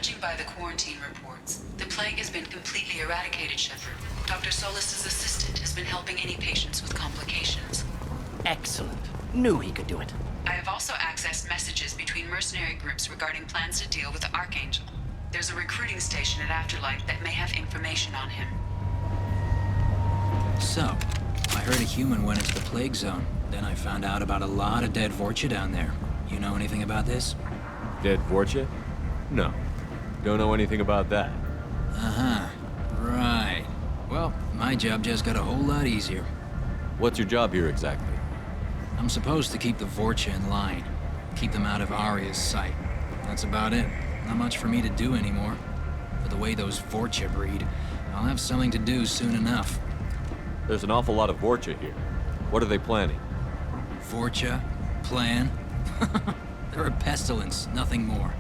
Judging by the quarantine reports, the plague has been completely eradicated, Shepard. Dr. Solis's assistant has been helping any patients with complications. Excellent. Knew he could do it. I have also accessed messages between mercenary groups regarding plans to deal with the Archangel. There's a recruiting station at Afterlife that may have information on him. So, I heard a human went into the plague zone. Then I found out about a lot of dead Vorcha down there. You know anything about this? Dead Vorcha? No. Don't know anything about that. Uh-huh. Right. Well, my job just got a whole lot easier. What's your job here exactly? I'm supposed to keep the Vorcha in line. Keep them out of Arya's sight. That's about it. Not much for me to do anymore. But the way those Vorcha breed, I'll have something to do soon enough. There's an awful lot of Vorcha here. What are they planning? Vorcha? Plan? They're a pestilence, nothing more.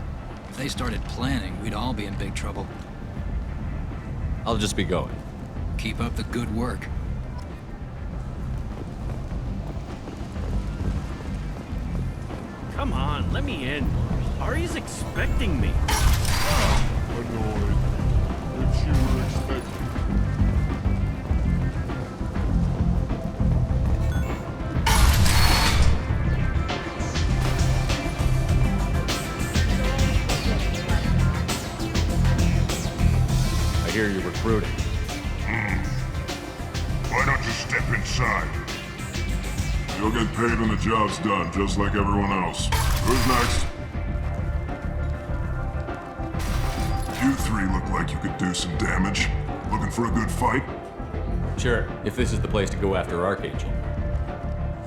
If they started planning, we'd all be in big trouble. I'll just be going. Keep up the good work. Come on, let me in. Ari's expecting me. Annoyed. What you were expecting. I hear you're recruiting. Why don't you step inside? You'll get paid when the job's done, just like everyone else. Who's next? You three look like you could do some damage. Looking for a good fight? Sure, if this is the place to go after Archangel.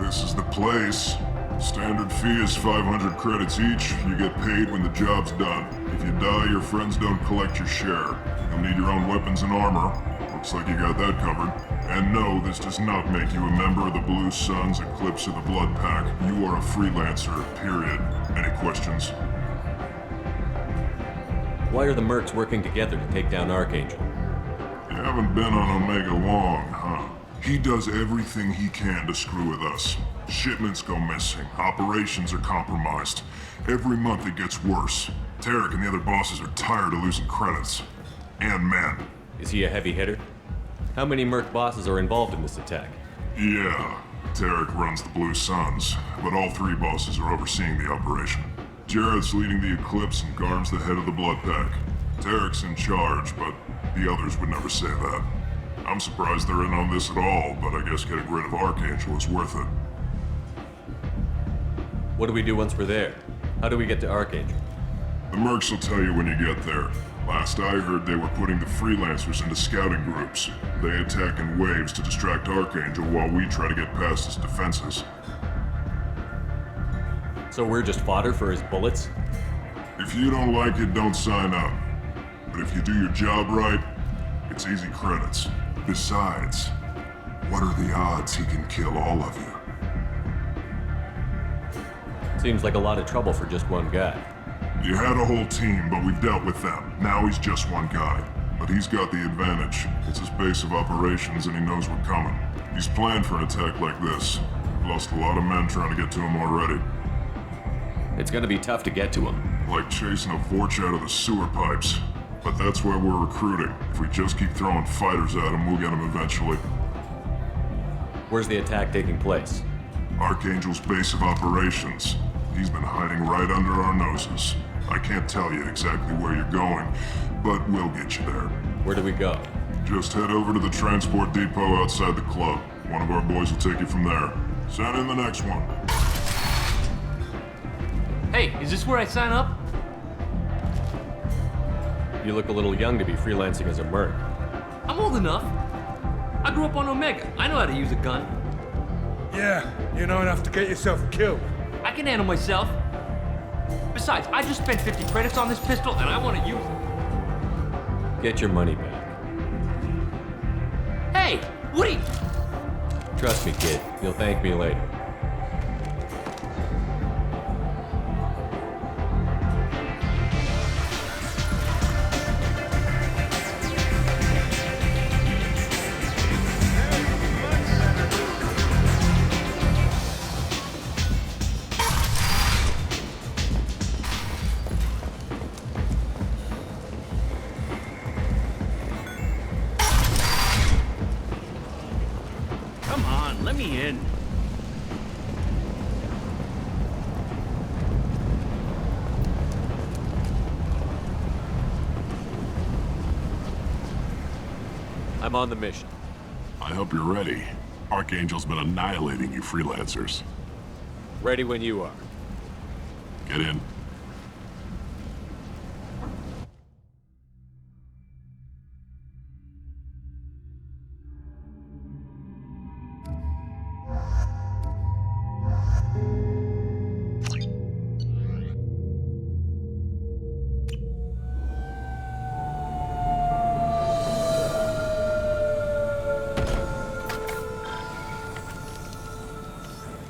This is the place. Standard fee is 500 credits each. You get paid when the job's done. If you die, your friends don't collect your share. You'll need your own weapons and armor. Looks like you got that covered. And no, this does not make you a member of the Blue Suns, Eclipse, or the Blood Pack. You are a freelancer, period. Any questions? Why are the mercs working together to take down Archangel? You haven't been on Omega long, huh? He does everything he can to screw with us. Shipments go missing. Operations are compromised. Every month it gets worse. Tarek and the other bosses are tired of losing credits. And men. Is he a heavy hitter? How many merc bosses are involved in this attack? Yeah, Tarek runs the Blue Suns, but all three bosses are overseeing the operation. Jared's leading the Eclipse and Garm's the head of the Blood Pack. Tarek's in charge, but the others would never say that. I'm surprised they're in on this at all, but I guess getting rid of Archangel is worth it. What do we do once we're there? How do we get to Archangel? The mercs will tell you when you get there. Last I heard, they were putting the freelancers into scouting groups. They attack in waves to distract Archangel while we try to get past his defenses. So we're just fodder for his bullets? If you don't like it, don't sign up. But if you do your job right, it's easy credits. Besides, what are the odds he can kill all of you? Seems like a lot of trouble for just one guy. You had a whole team, but we've dealt with them. Now he's just one guy. But he's got the advantage. It's his base of operations and he knows we're coming. He's planned for an attack like this. We've lost a lot of men trying to get to him already. It's gonna be tough to get to him. Like chasing a Vorch out of the sewer pipes. But that's why we're recruiting. If we just keep throwing fighters at him, we'll get him eventually. Where's the attack taking place? Archangel's base of operations. He's been hiding right under our noses. I can't tell you exactly where you're going, but we'll get you there. Where do we go? Just head over to the transport depot outside the club. One of our boys will take you from there. Send in the next one. Hey, is this where I sign up? You look a little young to be freelancing as a merc. I'm old enough. I grew up on Omega. I know how to use a gun. Yeah, you know enough to get yourself killed. I can handle myself. Besides, I just spent 50 credits on this pistol and I want to use it. Get your money back. Hey, Woody! Trust me, kid. You'll thank me later. me in. I'm on the mission. I hope you're ready. Archangel's been annihilating you freelancers. Ready when you are. Get in.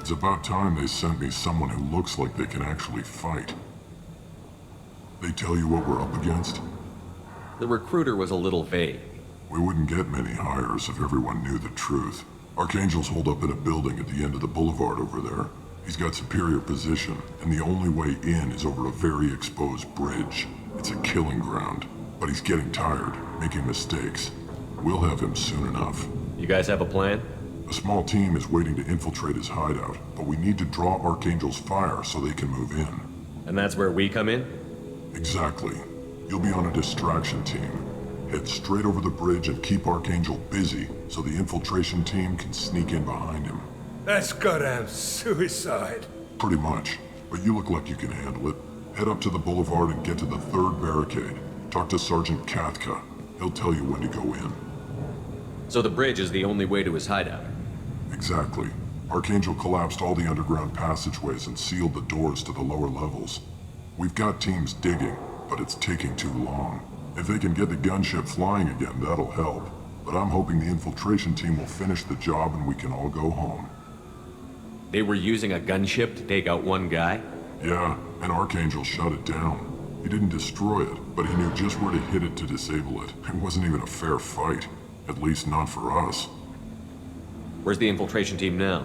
It's about time they sent me someone who looks like they can actually fight. They tell you what we're up against? The recruiter was a little vague. We wouldn't get many hires if everyone knew the truth. Archangel's holed up in a building at the end of the boulevard over there. He's got superior position, and the only way in is over a very exposed bridge. It's a killing ground, but he's getting tired, making mistakes. We'll have him soon enough. You guys have a plan? A small team is waiting to infiltrate his hideout, but we need to draw Archangel's fire so they can move in. And that's where we come in? Exactly. You'll be on a distraction team. Head straight over the bridge and keep Archangel busy so the infiltration team can sneak in behind him. That's goddamn suicide. Pretty much, but you look like you can handle it. Head up to the boulevard and get to the third barricade. Talk to Sergeant Katka. He'll tell you when to go in. So the bridge is the only way to his hideout? Exactly. Archangel collapsed all the underground passageways and sealed the doors to the lower levels. We've got teams digging, but it's taking too long. If they can get the gunship flying again, that'll help. But I'm hoping the infiltration team will finish the job and we can all go home. They were using a gunship to take out one guy? Yeah, and Archangel shut it down. He didn't destroy it, but he knew just where to hit it to disable it. It wasn't even a fair fight. At least not for us. Where's the infiltration team now?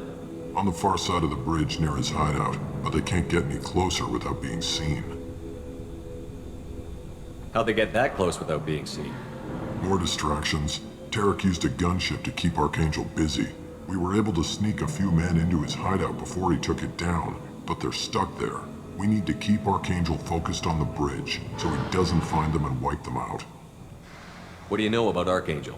On the far side of the bridge near his hideout, but they can't get any closer without being seen. How'd they get that close without being seen? More distractions. Tarek used a gunship to keep Archangel busy. We were able to sneak a few men into his hideout before he took it down, but they're stuck there. We need to keep Archangel focused on the bridge so he doesn't find them and wipe them out. What do you know about Archangel?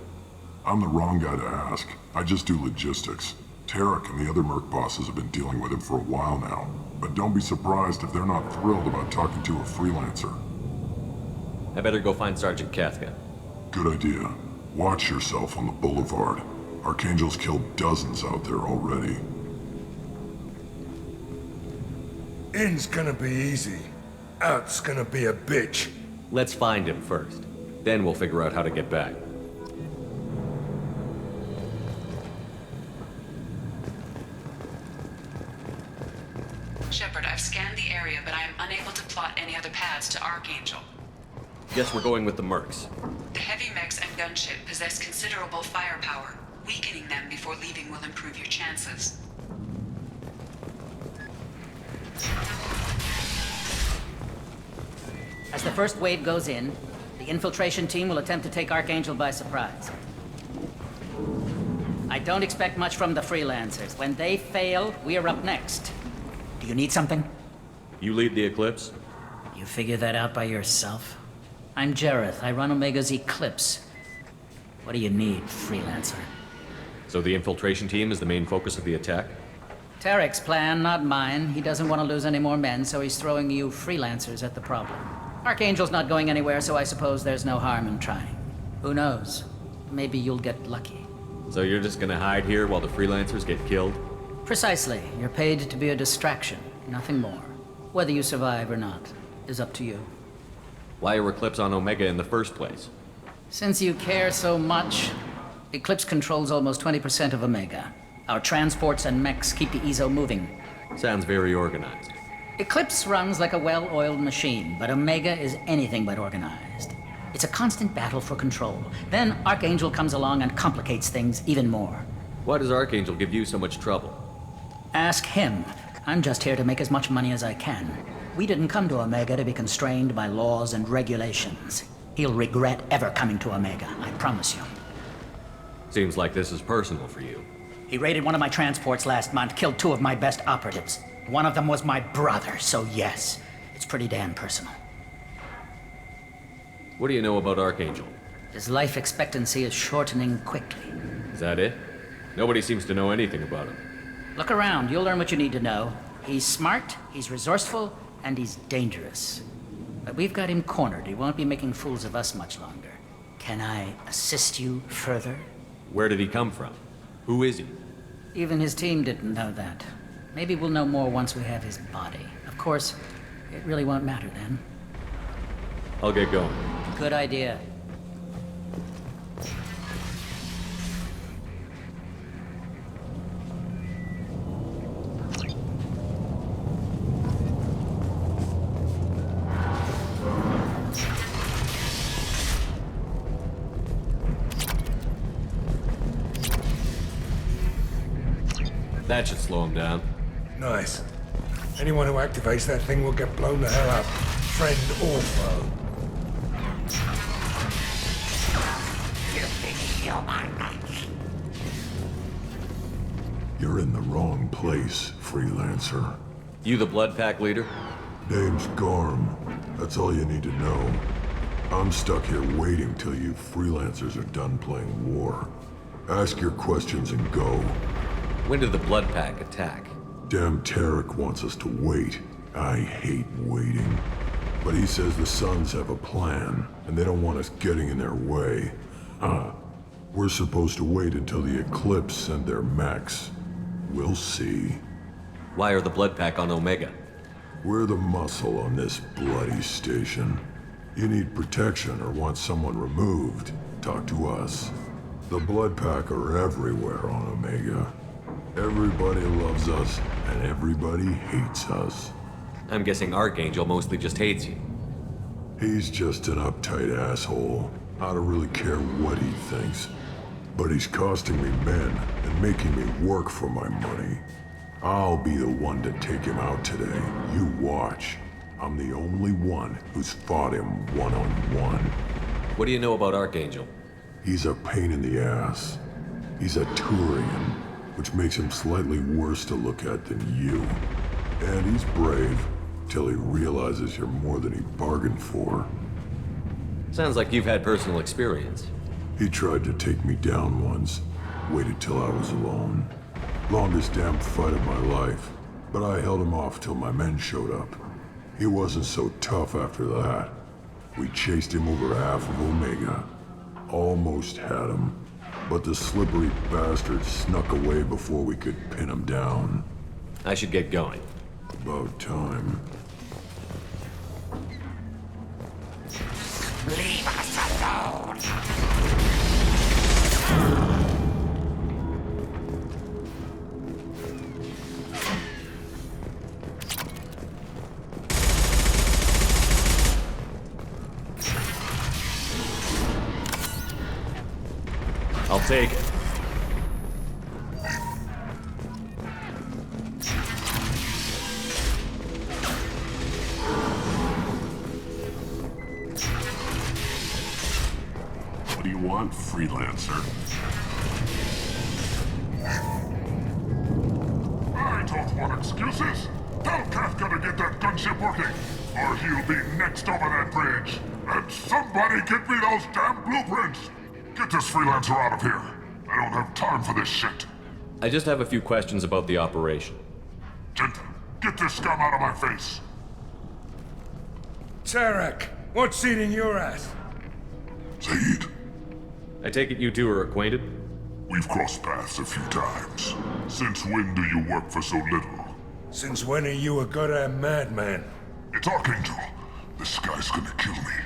I'm the wrong guy to ask. I just do logistics. Tarek and the other merc bosses have been dealing with him for a while now. But don't be surprised if they're not thrilled about talking to a freelancer. I better go find Sergeant Katka. Good idea. Watch yourself on the boulevard. Archangel's killed dozens out there already. In's gonna be easy. Out's gonna be a bitch. Let's find him first. Then we'll figure out how to get back. Shepard, I've scanned the area, but I am unable to plot any other paths to Archangel. Guess we're going with the mercs. The heavy mechs and gunship possess considerable firepower. Weakening them before leaving will improve your chances. As the first wave goes in, the infiltration team will attempt to take Archangel by surprise. I don't expect much from the freelancers. When they fail, we're up next. Do you need something? You lead the Eclipse? You figure that out by yourself? I'm Jareth. I run Omega's Eclipse. What do you need, freelancer? So the infiltration team is the main focus of the attack? Tarek's plan, not mine. He doesn't want to lose any more men, so he's throwing you freelancers at the problem. Archangel's not going anywhere, so I suppose there's no harm in trying. Who knows? Maybe you'll get lucky. So you're just gonna hide here while the freelancers get killed? Precisely. You're paid to be a distraction, nothing more. Whether you survive or not is up to you. Why are Eclipse on Omega in the first place? Since you care so much, Eclipse controls almost 20% of Omega. Our transports and mechs keep the EZO moving. Sounds very organized. Eclipse runs like a well-oiled machine, but Omega is anything but organized. It's a constant battle for control. Then Archangel comes along and complicates things even more. Why does Archangel give you so much trouble? Ask him. I'm just here to make as much money as I can. We didn't come to Omega to be constrained by laws and regulations. He'll regret ever coming to Omega, I promise you. Seems like this is personal for you. He raided one of my transports last month, killed 2 of my best operatives. One of them was my brother, so yes, it's pretty damn personal. What do you know about Archangel? His life expectancy is shortening quickly. Is that it? Nobody seems to know anything about him. Look around, you'll learn what you need to know. He's smart, he's resourceful, and he's dangerous. But we've got him cornered. He won't be making fools of us much longer. Can I assist you further? Where did he come from? Who is he? Even his team didn't know that. Maybe we'll know more once we have his body. Of course, it really won't matter then. I'll get going. Good idea. That should slow him down. Nice. Anyone who activates that thing will get blown the hell up. Friend or foe. You're in the wrong place, freelancer. You the Blood Pack leader? Name's Garm. That's all you need to know. I'm stuck here waiting till you freelancers are done playing war. Ask your questions and go. When did the Blood Pack attack? Damn Tarek wants us to wait. I hate waiting. But he says the Suns have a plan, and they don't want us getting in their way. We're supposed to wait until the Eclipse send their mechs. We'll see. Why are the Blood Pack on Omega? We're the muscle on this bloody station. You need protection or want someone removed, talk to us. The Blood Pack are everywhere on Omega. Everybody loves us, and everybody hates us. I'm guessing Archangel mostly just hates you. He's just an uptight asshole. I don't really care what he thinks. But he's costing me men and making me work for my money. I'll be the one to take him out today. You watch. I'm the only one who's fought him one-on-one. What do you know about Archangel? He's a pain in the ass. He's a Turian, which makes him slightly worse to look at than you. And he's brave, till he realizes you're more than he bargained for. Sounds like you've had personal experience. He tried to take me down once, waited till I was alone. Longest damn fight of my life, but I held him off till my men showed up. He wasn't so tough after that. We chased him over half of Omega. Almost had him, but the slippery bastard snuck away before we could pin him down. I should get going. About time. Leave us alone! I'll take it. What do you want, freelancer? I don't want excuses. Tell Kafka to get that gunship working, or he'll be next over that bridge. And somebody get me those damn blueprints! Get this freelancer out of here. I don't have time for this shit. I just have a few questions about the operation. Genta, get this scum out of my face. Tarek, what's eating your ass? Zaid, I take it you two are acquainted? we've crossed paths a few times. Since when do you work for so little? Since when are you a goddamn madman? It's Archangel. This guy's gonna kill me.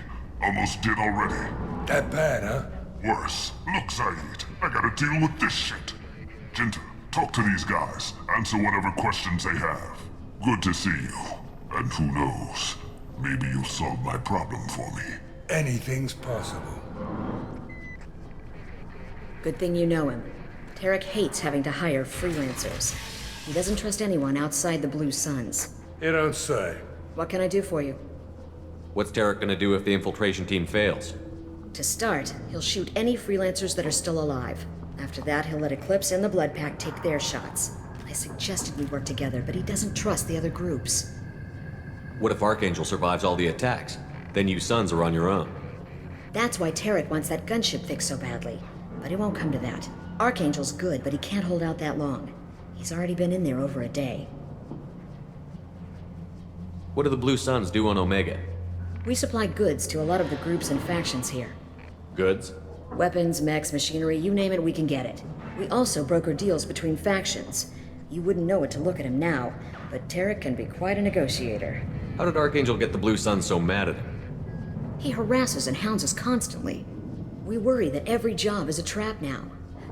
Almost did already. That bad, huh? Worse. Look, Zaid, I gotta deal with this shit. Genta, talk to these guys. Answer whatever questions they have. Good to see you. And who knows, maybe you'll solve my problem for me. Anything's possible. Good thing you know him. Tarek hates having to hire freelancers. He doesn't trust anyone outside the Blue Suns. You don't say. What can I do for you? What's Tarek gonna do if the infiltration team fails? To start, he'll shoot any freelancers that are still alive. After that, he'll let Eclipse and the Blood Pack take their shots. I suggested we work together, but he doesn't trust the other groups. What if Archangel survives all the attacks? Then you sons are on your own. That's why Tarek wants that gunship fixed so badly. But it won't come to that. Archangel's good, but he can't hold out that long. He's already been in there over a day. What do the Blue Suns do on Omega? We supply goods to a lot of the groups and factions here. Goods? Weapons, mechs, machinery, you name it, we can get it. We also broker deals between factions. You wouldn't know it to look at him now, but Tarek can be quite a negotiator. How did Archangel get the Blue Suns so mad at him? He harasses and hounds us constantly. We worry that every job is a trap now.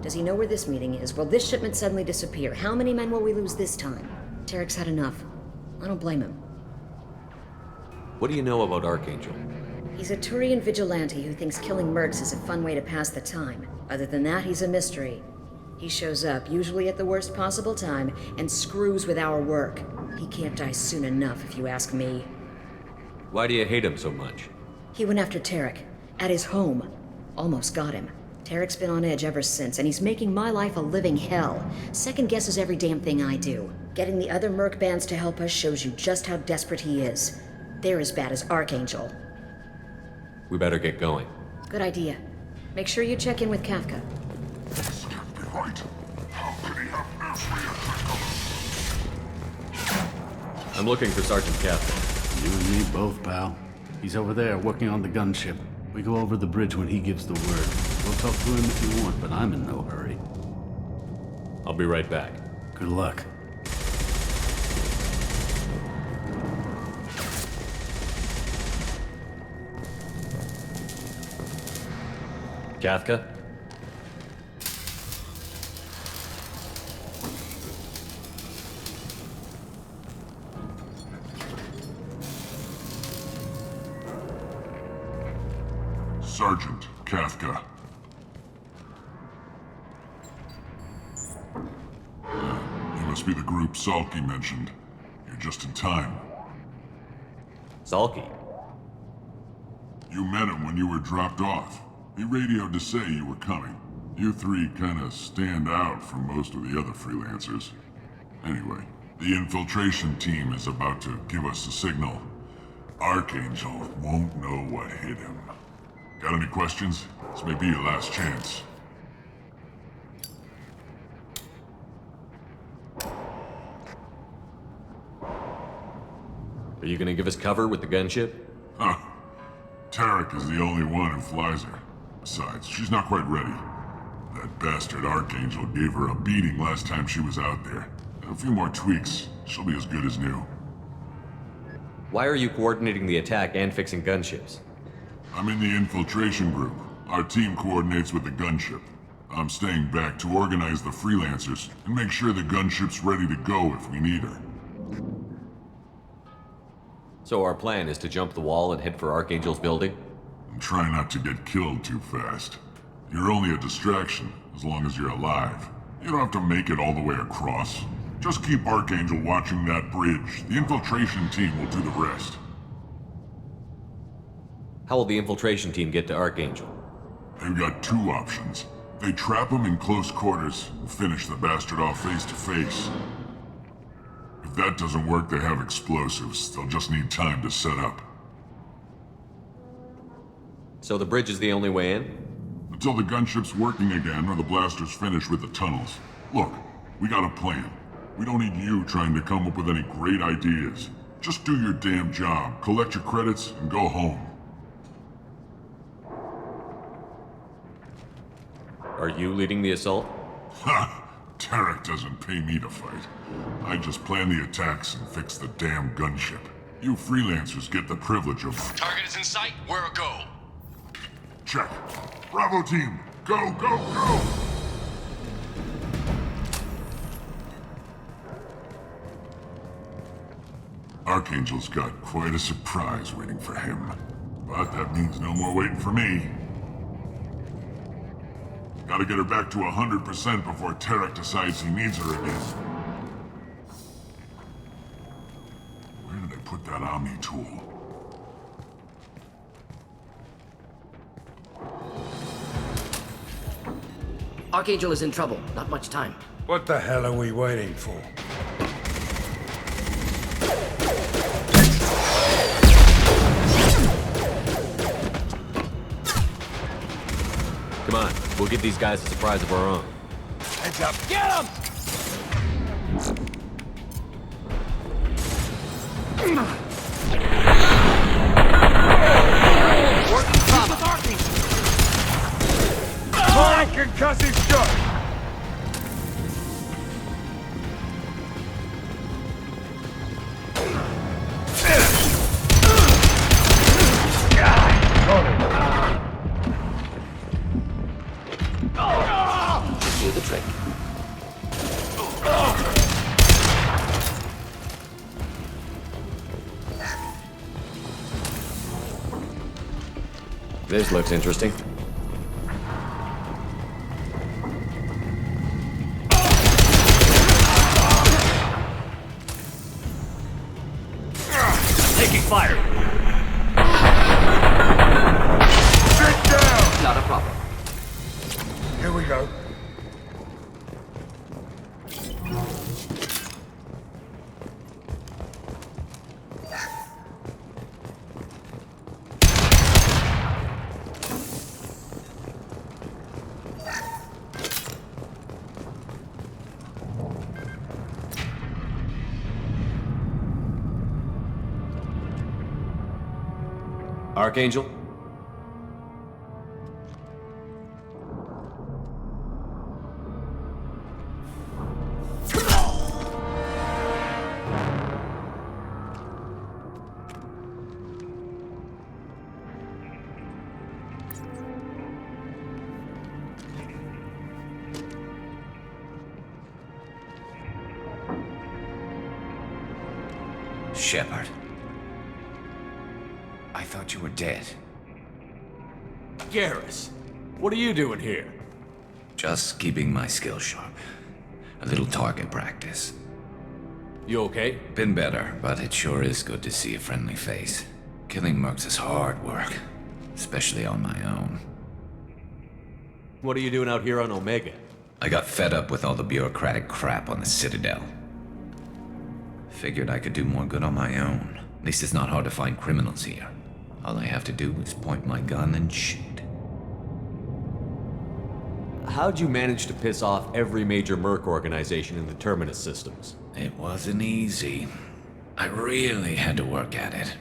Does he know where this meeting is? Will this shipment suddenly disappear? How many men will we lose this time? Tarek's had enough. I don't blame him. What do you know about Archangel? He's a Turian vigilante who thinks killing mercs is a fun way to pass the time. Other than that, he's a mystery. He shows up, usually at the worst possible time, and screws with our work. He can't die soon enough, if you ask me. Why do you hate him so much? He went after Tarek, at his home. Almost got him. Tarek's been on edge ever since, and he's making my life a living hell. Second guesses every damn thing I do. Getting the other merc bands to help us shows you just how desperate he is. They're as bad as Archangel. We better get going. Good idea. Make sure you check in with Kafka. This can't be right. How could he have every attack? I'm looking for Sergeant Captain. You and me both, pal. He's over there working on the gunship. We go over the bridge when he gives the word. We'll talk to him if you want, but I'm in no hurry. I'll be right back. Good luck. Kafka? Sergeant Kafka. You must be the group Salky mentioned. You're just in time. Salky? You met him when you were dropped off. He radioed to say you were coming. You three kinda stand out from most of the other freelancers. Anyway, the infiltration team is about to give us a signal. Archangel won't know what hit him. Got any questions? This may be your last chance. Are you gonna give us cover with the gunship? Huh. Tarek is the only one who flies her. Besides, she's not quite ready. That bastard Archangel gave her a beating last time she was out there. A few more tweaks, she'll be as good as new. Why are you coordinating the attack and fixing gunships? I'm in the infiltration group. Our team coordinates with the gunship. I'm staying back to organize the freelancers and make sure the gunship's ready to go if we need her. So our plan is to jump the wall and head for Archangel's building? And try not to get killed too fast. You're only a distraction, as long as you're alive. You don't have to make it all the way across. Just keep Archangel watching that bridge. The infiltration team will do the rest. How will the infiltration team get to Archangel? They've got two options. They trap him in close quarters and finish the bastard off face to face. If that doesn't work, they have explosives. They'll just need time to set up. So the bridge is the only way in? Until the gunship's working again or the blasters finish with the tunnels. Look, we got a plan. We don't need you trying to come up with any great ideas. Just do your damn job, collect your credits, and go home. Are you leading the assault? Ha! Tarek doesn't pay me to fight. I just plan the attacks and fix the damn gunship. You freelancers get the privilege of... Target is in sight. Where a go? Check. Bravo team, go, go, go! Archangel's got quite a surprise waiting for him. But that means no more waiting for me. Gotta get her back to 100% before Tarek decides he needs her again. Where did they put that Omni tool? Archangel is in trouble. Not much time. What the hell are we waiting for? Come on, we'll give these guys a surprise of our own. Heads up. Get him! Working with Archangel. Fine concussive shot! Do the trick. This looks interesting. Taking fire. Sit down! Not a problem. Here we go. Archangel? Shepard. I thought you were dead. Garrus, what are you doing here? Just keeping my skills sharp. A little target practice. You okay? Been better, but it sure is good to see a friendly face. Killing mercs is hard work, especially on my own. What are you doing out here on Omega? I got fed up with all the bureaucratic crap on the Citadel. Figured I could do more good on my own. At least it's not hard to find criminals here. All I have to do is point my gun and shoot. How'd you manage to piss off every major merc organization in the Terminus systems? It wasn't easy. I really had to work at it.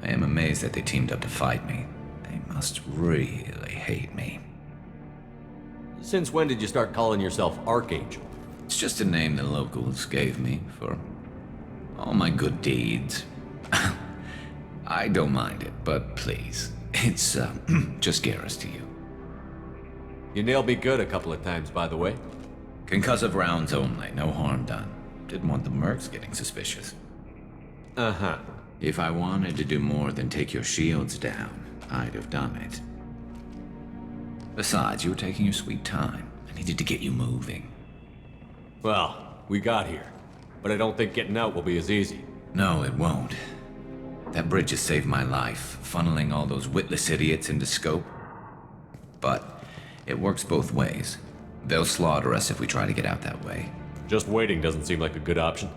I am amazed that they teamed up to fight me. They must really hate me. Since when did you start calling yourself Archangel? It's just a name the locals gave me for all my good deeds. I don't mind it, but please, it's just Garrus to you. You nailed me good a couple of times, by the way. Concussive rounds only, no harm done. Didn't want the mercs getting suspicious. Uh-huh. If I wanted to do more than take your shields down, I'd have done it. Besides, you were taking your sweet time. I needed to get you moving. Well, we got here. But I don't think getting out will be as easy. No, it won't. That bridge has saved my life, funneling all those witless idiots into scope. But it works both ways. They'll slaughter us if we try to get out that way. Just waiting doesn't seem like a good option.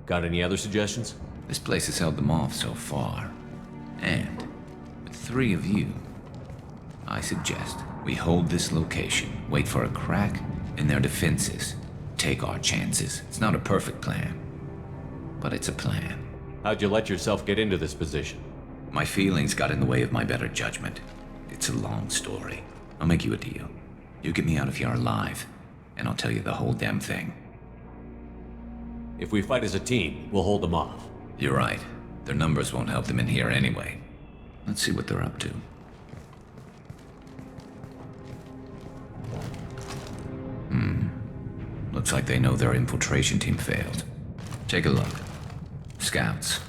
Got any other suggestions? This place has held them off so far. And with 3 of you, I suggest we hold this location, wait for a crack in their defenses, take our chances. It's not a perfect plan, but it's a plan. How'd you let yourself get into this position? My feelings got in the way of my better judgment. It's a long story. I'll make you a deal. You get me out of here alive, and I'll tell you the whole damn thing. If we fight as a team, we'll hold them off. You're right. Their numbers won't help them in here anyway. Let's see what they're up to. Looks like they know their infiltration team failed. Take a look. Scouts.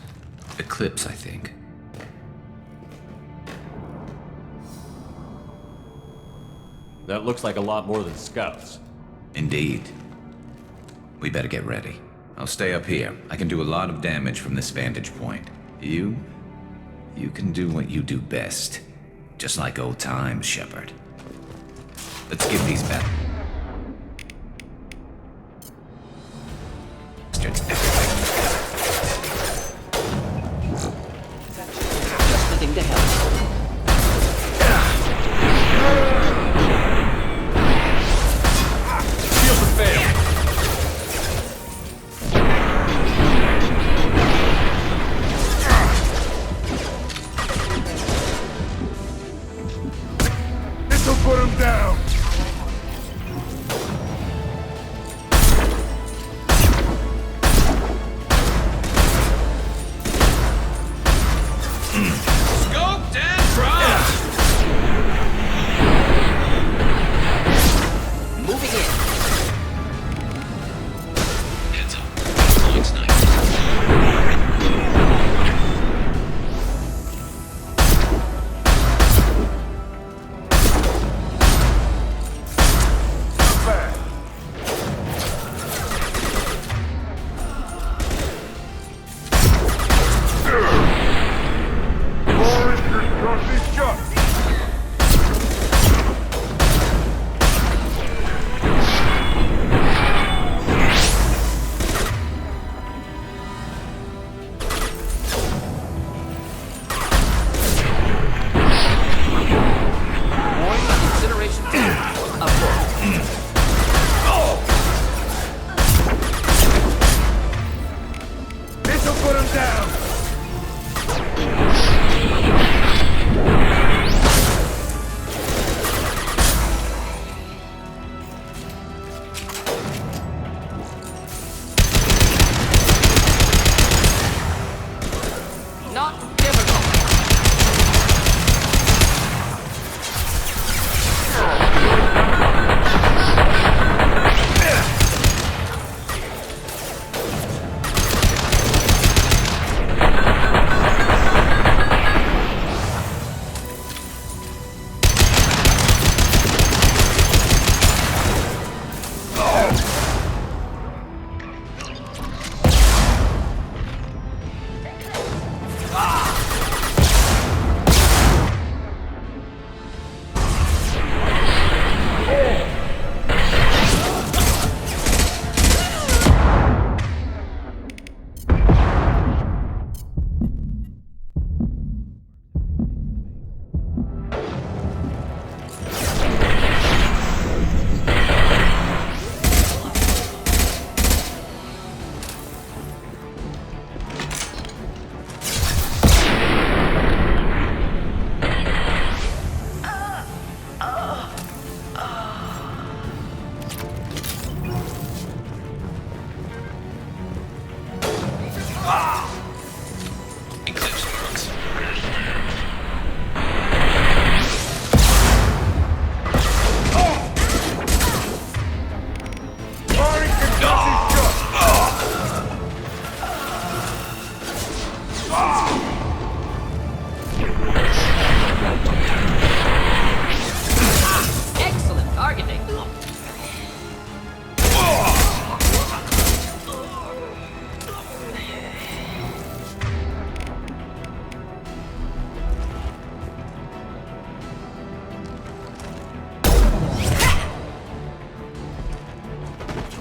Eclipse, I think. That looks like a lot more than scouts. Indeed. We better get ready. I'll stay up here. I can do a lot of damage from this vantage point. You can do what you do best. Just like old times, Shepard. Let's get these back. put him down! Scoped and dropped! Moving in. Heads up. Flying snipers.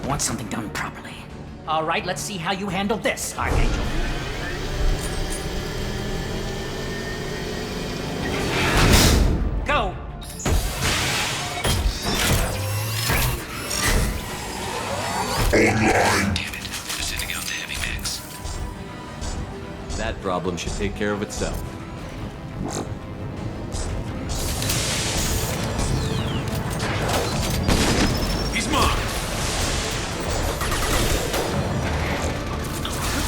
Want something done properly. All right, let's see how you handle this, Archangel. Go! Online! Damn it. They're sending out the heavy mix. That problem should take care of itself. He's marked!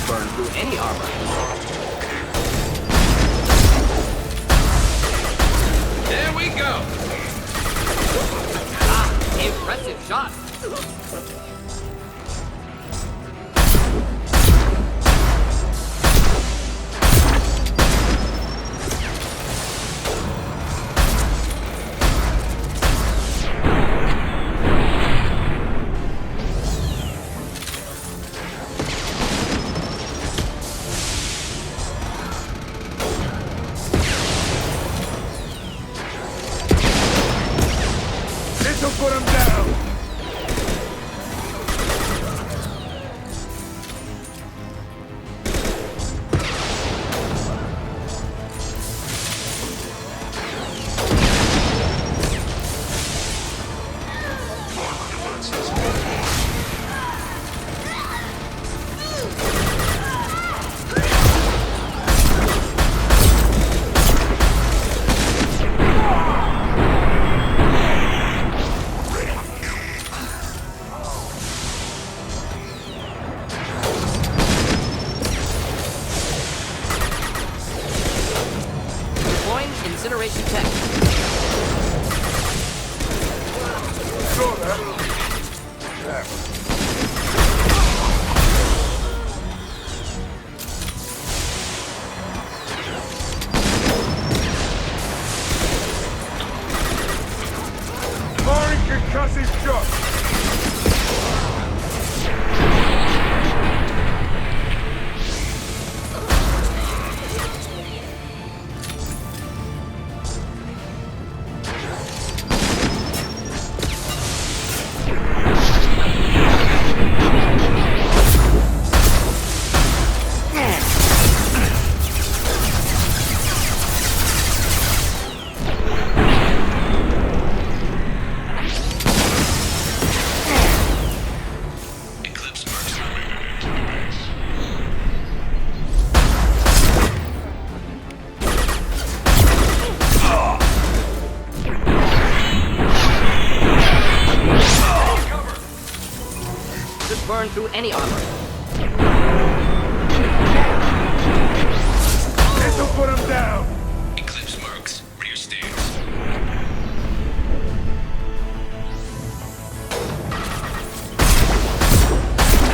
Burn through any armor. There we go! Ah, impressive shot. This'll put him down! Incineration tech. Saw that. Yeah. Firing concussive shot. Burn through any armor. This'll put him down. Eclipse marks. Rear stairs.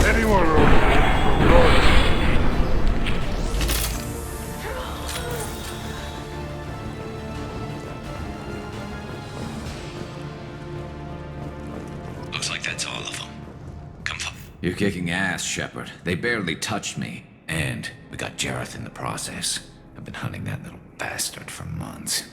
Anyone over? Looks like that's all of them. You're kicking ass, Shepard. They barely touched me. And we got Jareth in the process. I've been hunting that little bastard for months.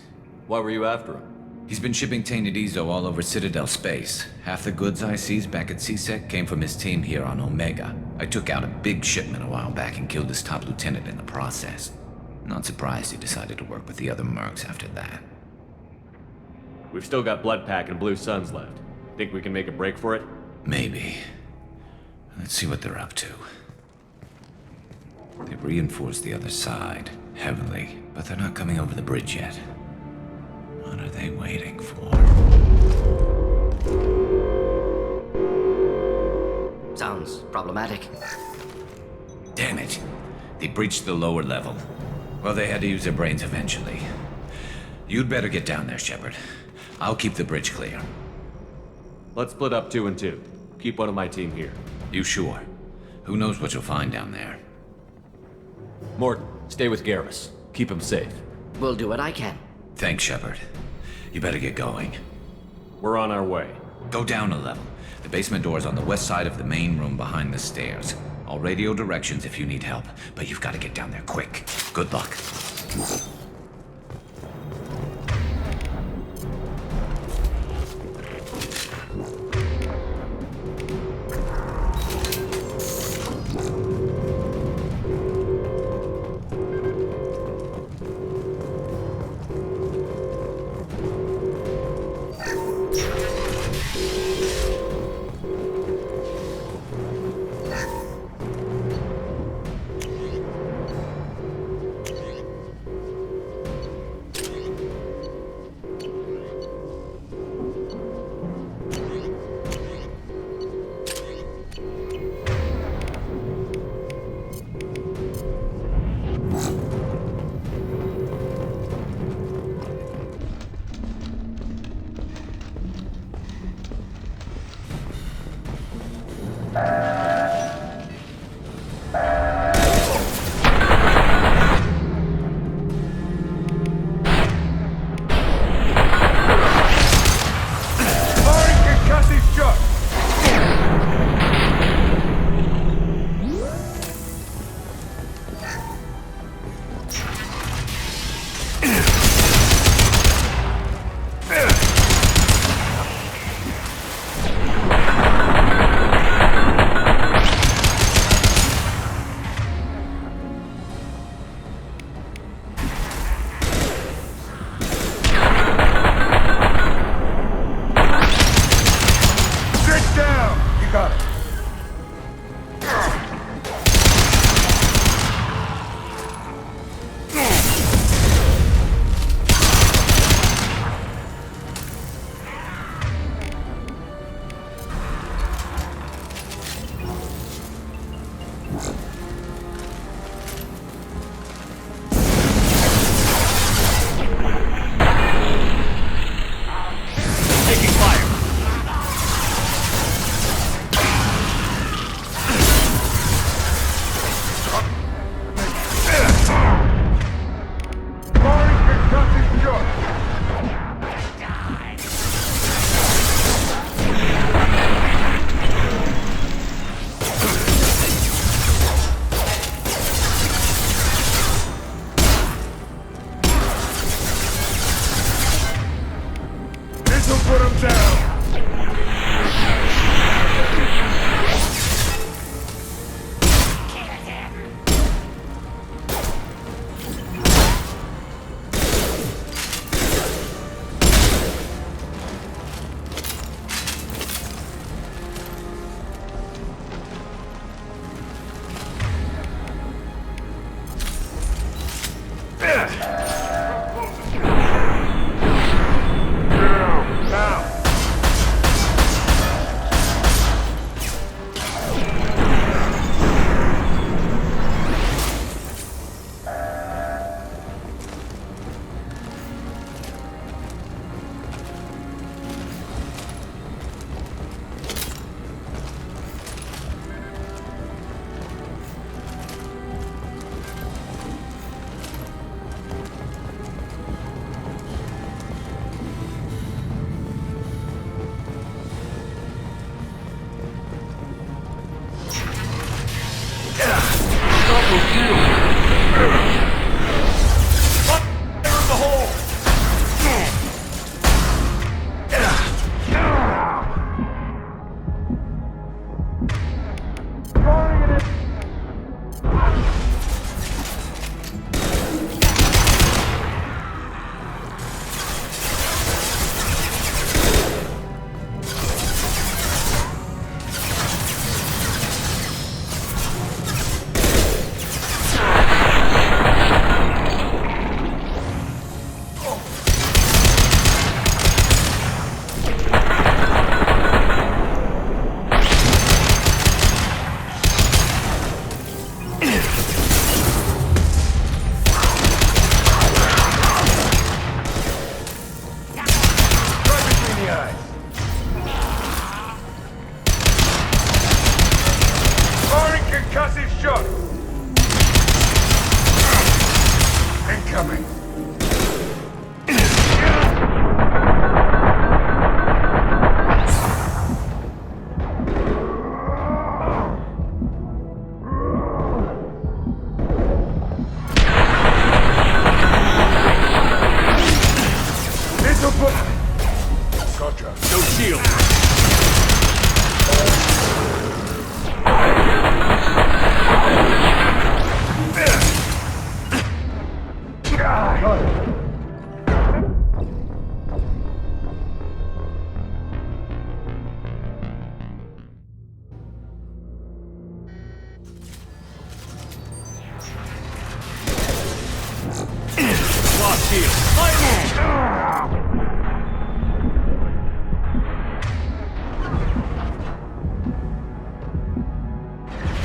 Why were you after him? He's been shipping tainted Ezo all over Citadel space. Half the goods I seized back at CSEC came from his team here on Omega. I took out a big shipment a while back and killed his top lieutenant in the process. Not surprised he decided to work with the other mercs after that. We've still got Bloodpack and Blue Suns left. Think we can make a break for it? Maybe. Let's see what they're up to. They've reinforced the other side, heavily, but they're not coming over the bridge yet. What are they waiting for? Sounds problematic. Damn it. They breached the lower level. Well, they had to use their brains eventually. You'd better get down there, Shepard. I'll keep the bridge clear. Let's split up 2 and 2. Keep one of my team here. You sure? Who knows what you'll find down there? Morton, stay with Garrus. Keep him safe. Will do what I can. Thanks, Shepard. You better get going. We're on our way. Go down a level. The basement door's on the west side of the main room behind the stairs. I'll radio directions if you need help, but you've got to get down there quick. Good luck. This'll put him down!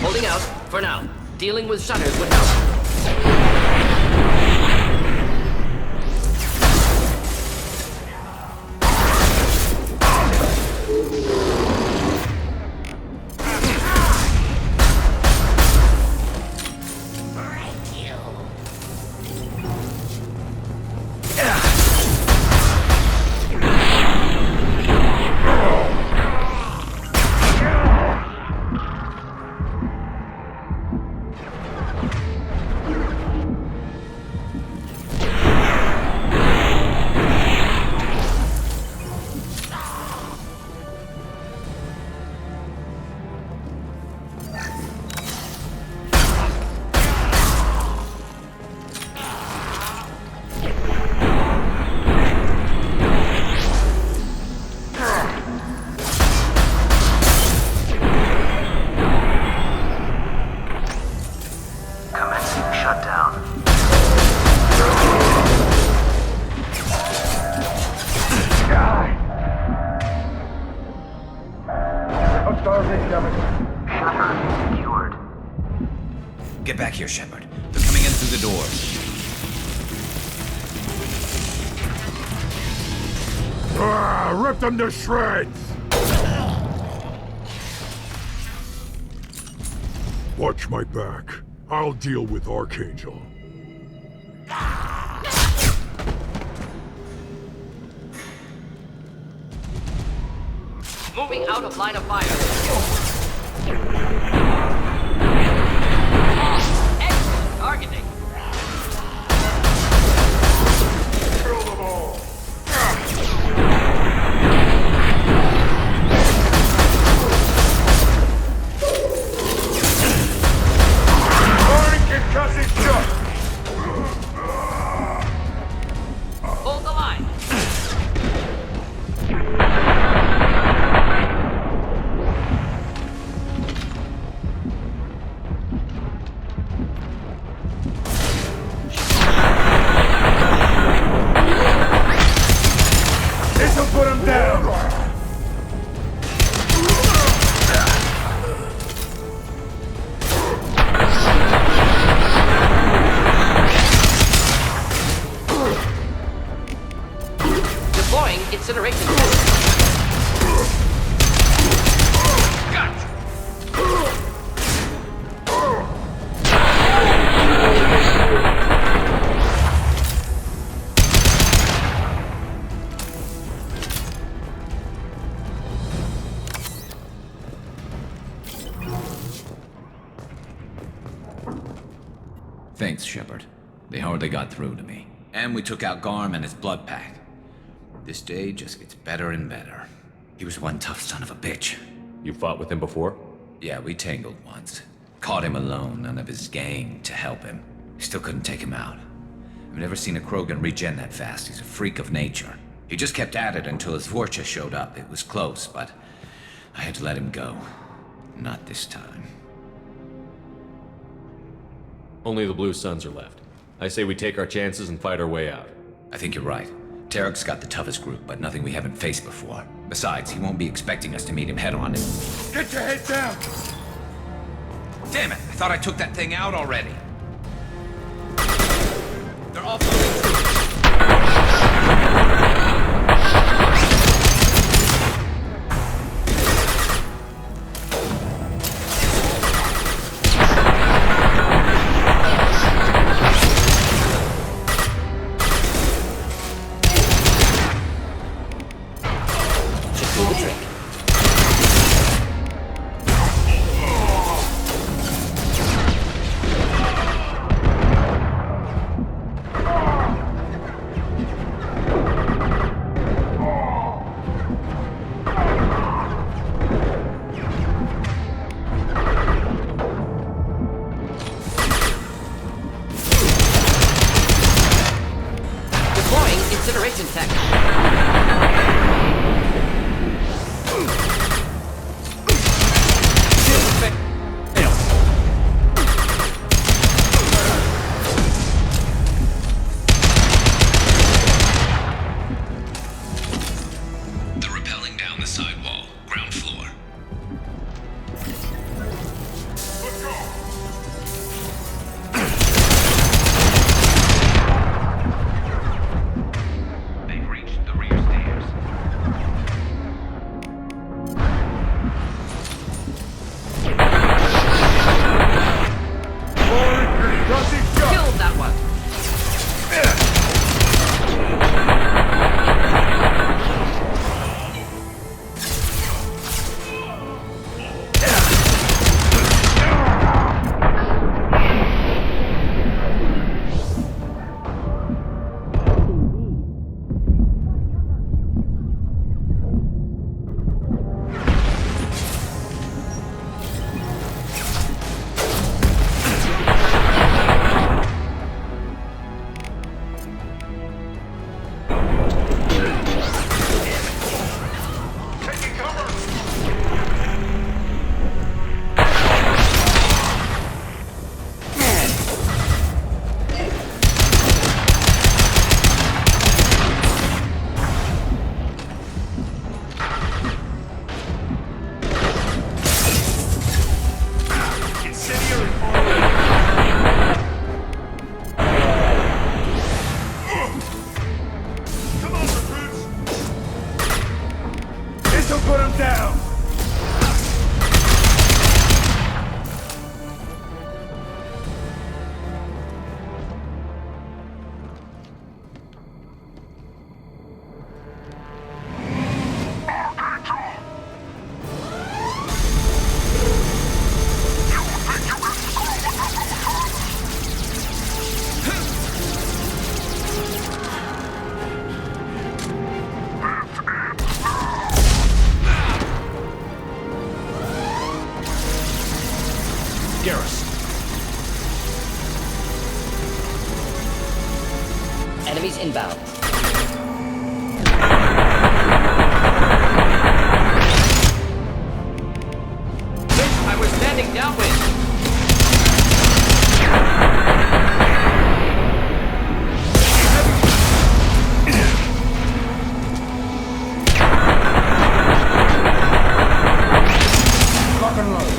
Holding out, for now. Dealing with shutters would help. Get back here, Shepard. They're coming in through the doors. Rip them to shreds! Watch my back. I'll deal with Archangel. Moving out of line of fire. Excellent targeting. Kill them all! Firing concussive shot! Hold the line. This'll put him down! Deploying incineration. Gotcha. Thanks, Shepard. They hardly got through to me. And we took out Garm and his blood pack. This day just gets better and better. He was one tough son of a bitch. You fought with him before? Yeah, we tangled once. Caught him alone, none of his gang to help him. Still couldn't take him out. I've never seen a Krogan regen that fast. He's a freak of nature. He just kept at it until his Vorcha showed up. It was close, but I had to let him go. Not this time. Only the Blue Suns are left. I say we take our chances and fight our way out. I think you're right. Tarek's got the toughest group, but nothing we haven't faced before. Besides, he won't be expecting us to meet him head-on. Get your head down! Damn it! I thought I took that thing out already. They're all floating through. Incineration tech. They're rappelling down the sidewall, ground floor. Let's go! They've reached the rear stairs. inbound. I was standing downwind. Lock and load.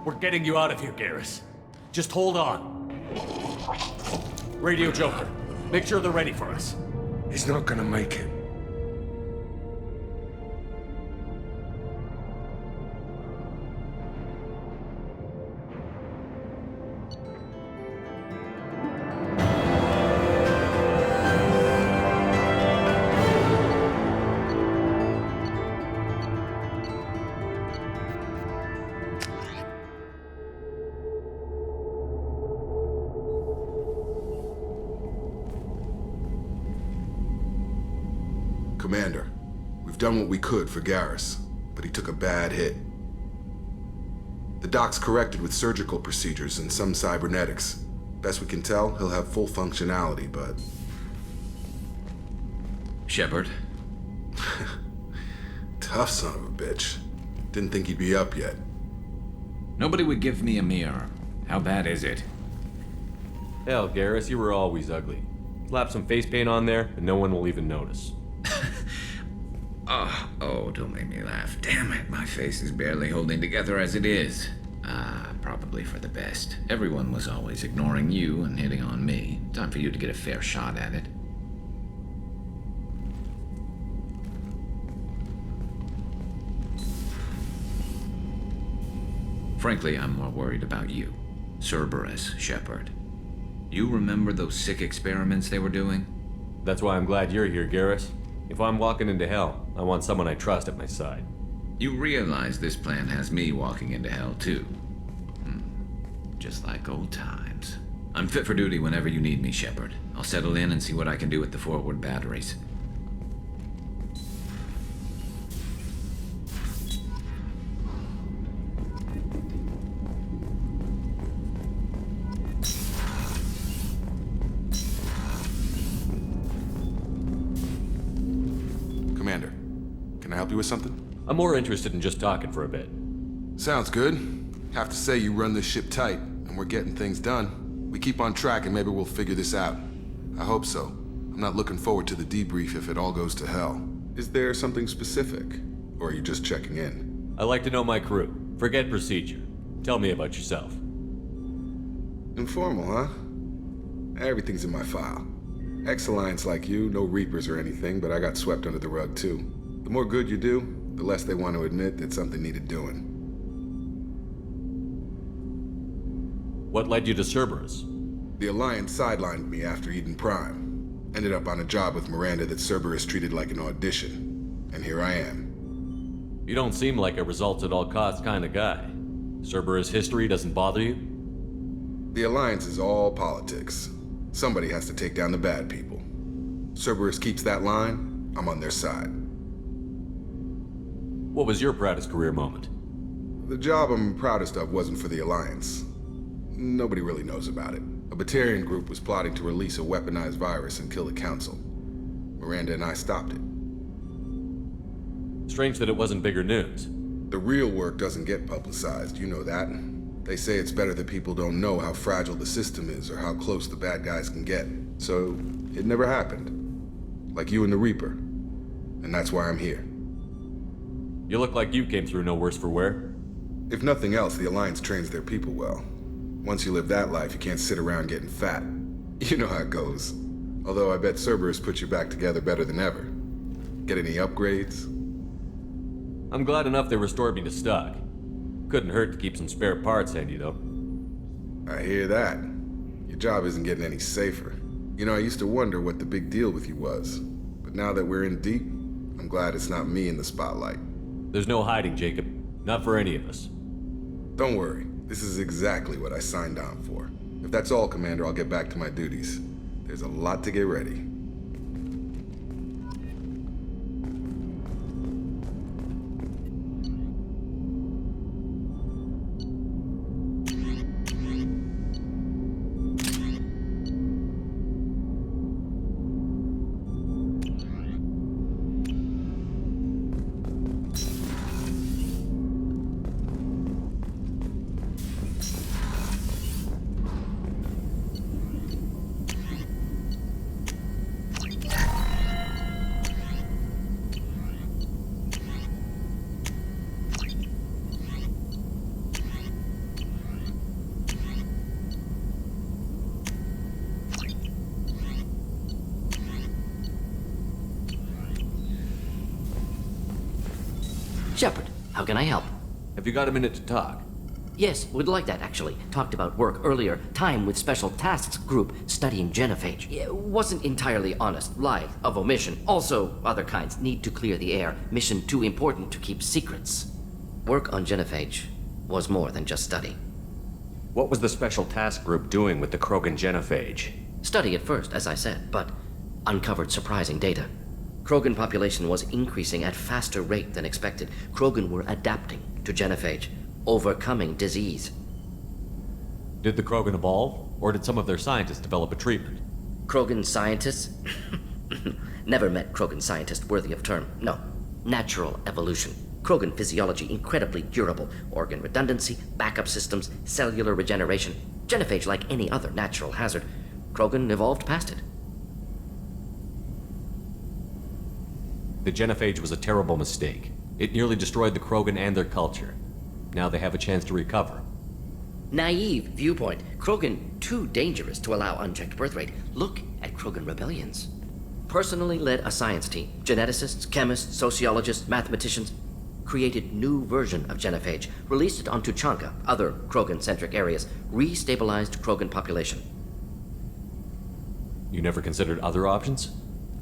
We're getting you out of here, Garrus. Just hold on. Radio Joker, make sure they're ready for us. He's not gonna make it. Commander, we've done what we could for Garrus, but he took a bad hit. The doc's corrected with surgical procedures and some cybernetics. Best we can tell, he'll have full functionality, but... Shepard? Tough son of a bitch. Didn't think he'd be up yet. Nobody would give me a mirror. How bad is it? Hell, Garrus, you were always ugly. Slap some face paint on there, and no one will even notice. Oh, don't make me laugh. Damn it, my face is barely holding together as it is. Probably for the best. Everyone was always ignoring you and hitting on me. Time for you to get a fair shot at it. Frankly, I'm more worried about you. Cerberus, Shepard. You remember those sick experiments they were doing? That's why I'm glad you're here, Garrus. If I'm walking into hell, I want someone I trust at my side. You realize this plan has me walking into hell, too. Just like old times. I'm fit for duty whenever you need me, Shepard. I'll settle in and see what I can do with the forward batteries. Commander, can I help you with something? I'm more interested in just talking for a bit. Sounds good. Have to say you run this ship tight, and we're getting things done. We keep on track and maybe we'll figure this out. I hope so. I'm not looking forward to the debrief if it all goes to hell. Is there something specific? Or are you just checking in? I like to know my crew. Forget procedure. Tell me about yourself. Informal, huh? Everything's in my file. Ex-Alliance like you, no Reapers or anything, but I got swept under the rug too. The more good you do, the less they want to admit that something needed doing. What led you to Cerberus? The Alliance sidelined me after Eden Prime. Ended up on a job with Miranda that Cerberus treated like an audition. And here I am. You don't seem like a results-at-all-costs kind of guy. Cerberus history doesn't bother you? The Alliance is all politics. Somebody has to take down the bad people. Cerberus keeps that line, I'm on their side. What was your proudest career moment? The job I'm proudest of wasn't for the Alliance. Nobody really knows about it. A Batarian group was plotting to release a weaponized virus and kill the Council. Miranda and I stopped it. Strange that it wasn't bigger news. The real work doesn't get publicized, you know that. They say it's better that people don't know how fragile the system is or how close the bad guys can get. So, it never happened. Like you and the Reaper. And that's why I'm here. You look like you came through no worse for wear. If nothing else, the Alliance trains their people well. Once you live that life, you can't sit around getting fat. You know how it goes. Although I bet Cerberus puts you back together better than ever. Get any upgrades? I'm glad enough they restored me to stock. Couldn't hurt to keep some spare parts handy, though. I hear that. Your job isn't getting any safer. You know, I used to wonder what the big deal with you was. But now that we're in deep, I'm glad it's not me in the spotlight. There's no hiding, Jacob. Not for any of us. Don't worry. This is exactly what I signed on for. If that's all, Commander, I'll get back to my duties. There's a lot to get ready. Shepard, how can I help? Have you got a minute to talk? Yes, would like that, actually. Talked about work earlier. Time with Special Tasks Group studying genophage. Yeah, wasn't entirely honest. Lie of omission. Also, other kinds. Need to clear the air. Mission too important to keep secrets. Work on genophage was more than just study. What was the Special Task Group doing with the Krogan genophage? Study at first, as I said, but uncovered surprising data. Krogan population was increasing at faster rate than expected. Krogan were adapting to genophage, overcoming disease. Did the Krogan evolve, or did some of their scientists develop a treatment? Krogan scientists? Never met Krogan scientist worthy of term. No. Natural evolution. Krogan physiology incredibly durable. Organ redundancy, backup systems, cellular regeneration. Genophage like any other natural hazard. Krogan evolved past it. The genophage was a terrible mistake. It nearly destroyed the Krogan and their culture. Now they have a chance to recover. Naive viewpoint. Krogan too dangerous to allow unchecked birth rate. Look at Krogan rebellions. Personally led a science team. Geneticists, chemists, sociologists, mathematicians. Created new version of genophage. Released it onto Chanka, other Krogan-centric areas. Restabilized Krogan population. You never considered other options?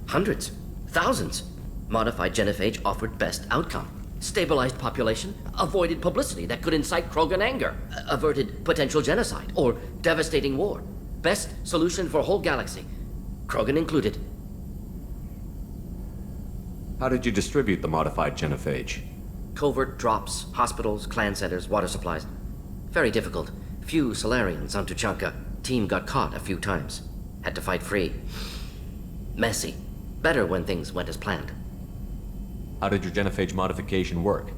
Hundreds. Thousands. Modified genophage offered best outcome. Stabilized population, avoided publicity that could incite Krogan anger, averted potential genocide or devastating war. Best solution for whole galaxy, Krogan included. How did you distribute the modified genophage? Covert drops, hospitals, clan centers, water supplies. Very difficult. Few Solarians on Tuchanka. Team got caught a few times. Had to fight free. Messy. Better when things went as planned. How did your genophage modification work?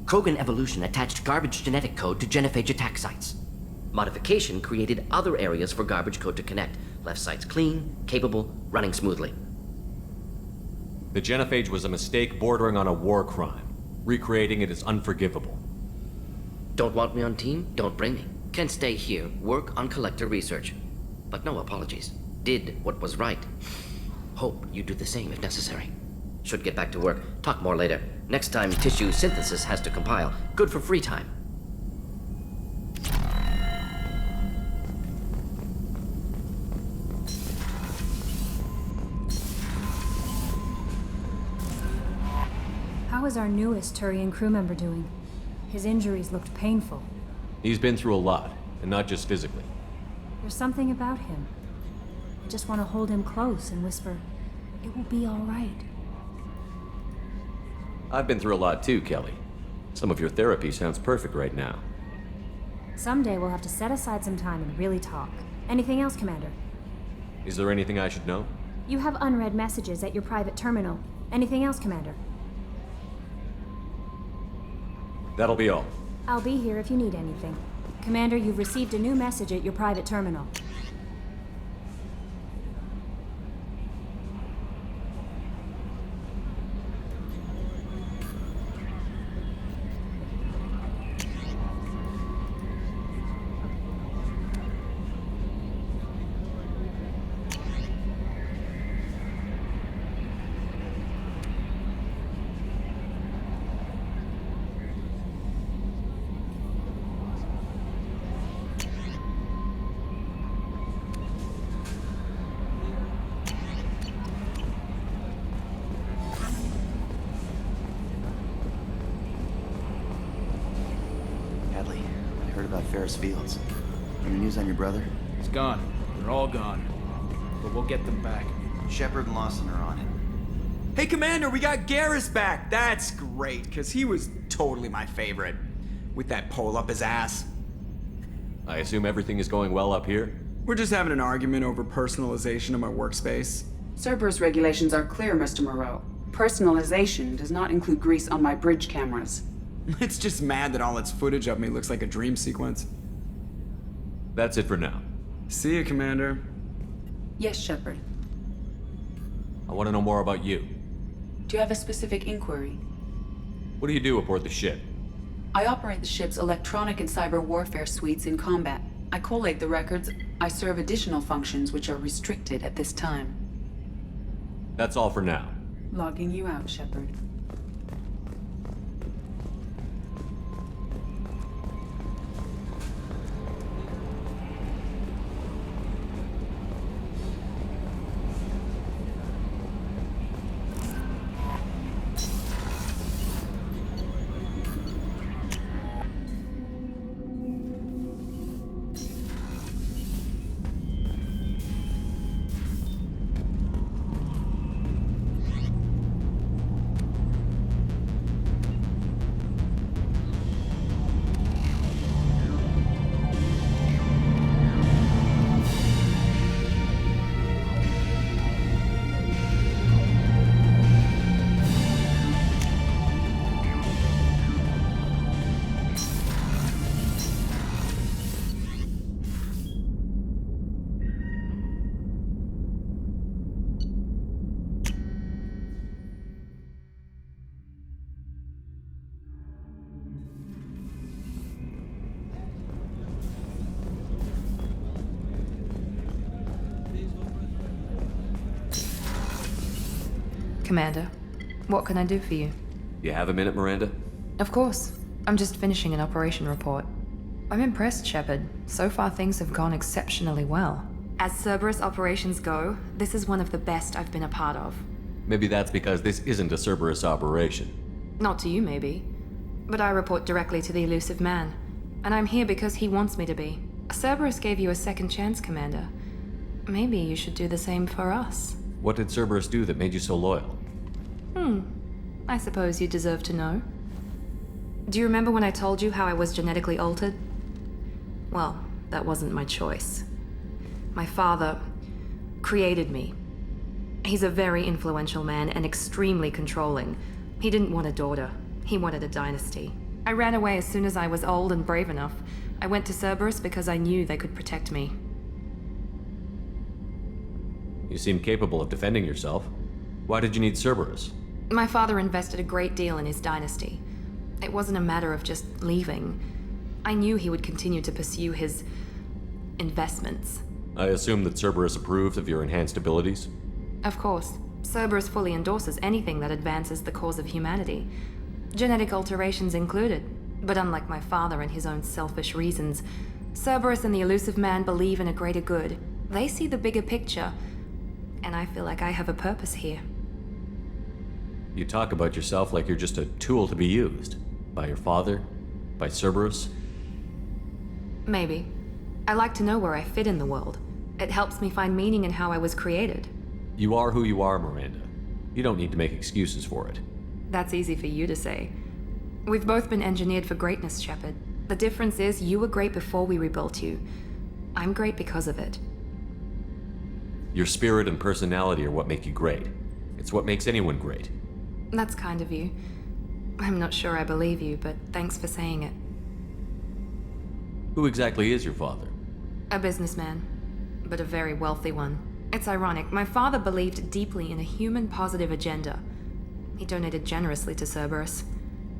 Krogan evolution attached garbage genetic code to genophage attack sites. Modification created other areas for garbage code to connect. Left sites clean, capable, running smoothly. The genophage was a mistake bordering on a war crime. Recreating it is unforgivable. Don't want me on team? Don't bring me. Can stay here, work on collector research. But no apologies. Did what was right. Hope you do the same if necessary. Should get back to work. Talk more later. Next time, tissue synthesis has to compile. Good for free time. How is our newest Turian crew member doing? His injuries looked painful. He's been through a lot, and not just physically. There's something about him. I just want to hold him close and whisper, "It will be all right." I've been through a lot too, Kelly. Some of your therapy sounds perfect right now. Someday we'll have to set aside some time and really talk. Anything else, Commander? Is there anything I should know? You have unread messages at your private terminal. Anything else, Commander? That'll be all. I'll be here if you need anything. Commander, you've received a new message at your private terminal. Fields. Any news on your brother? He's gone. They're all gone. But we'll get them back. Shepard and Lawson are on it. Hey, Commander, we got Garrus back. That's great, because he was totally my favorite. With that pole up his ass. I assume everything is going well up here? We're just having an argument over personalization of my workspace. Cerberus regulations are clear, Mr. Moreau. Personalization does not include grease on my bridge cameras. It's just mad that all its footage of me looks like a dream sequence. That's it for now. See you, Commander. Yes, Shepard. I want to know more about you. Do you have a specific inquiry? What do you do aboard the ship? I operate the ship's electronic and cyber warfare suites in combat. I collate the records. I serve additional functions which are restricted at this time. That's all for now. Logging you out, Shepard. Commander, what can I do for you? You have a minute, Miranda? Of course. I'm just finishing an operation report. I'm impressed, Shepard. So far things have gone exceptionally well. As Cerberus operations go, this is one of the best I've been a part of. Maybe that's because this isn't a Cerberus operation. Not to you, maybe. But I report directly to the elusive man. And I'm here because he wants me to be. Cerberus gave you a second chance, Commander. Maybe you should do the same for us. What did Cerberus do that made you so loyal? I suppose you deserve to know. Do you remember when I told you how I was genetically altered? Well, that wasn't my choice. My father created me. He's a very influential man and extremely controlling. He didn't want a daughter. He wanted a dynasty. I ran away as soon as I was old and brave enough. I went to Cerberus because I knew they could protect me. You seem capable of defending yourself. Why did you need Cerberus? My father invested a great deal in his dynasty. It wasn't a matter of just leaving. I knew he would continue to pursue his investments. I assume that Cerberus approved of your enhanced abilities? Of course. Cerberus fully endorses anything that advances the cause of humanity. Genetic alterations included. But unlike my father and his own selfish reasons, Cerberus and the elusive man believe in a greater good. They see the bigger picture, and I feel like I have a purpose here. You talk about yourself like you're just a tool to be used. By your father? By Cerberus? Maybe. I like to know where I fit in the world. It helps me find meaning in how I was created. You are who you are, Miranda. You don't need to make excuses for it. That's easy for you to say. We've both been engineered for greatness, Shepard. The difference is you were great before we rebuilt you. I'm great because of it. Your spirit and personality are what make you great. It's what makes anyone great. That's kind of you. I'm not sure I believe you, but thanks for saying it. Who exactly is your father? A businessman, but a very wealthy one. It's ironic. My father believed deeply in a human-positive agenda. He donated generously to Cerberus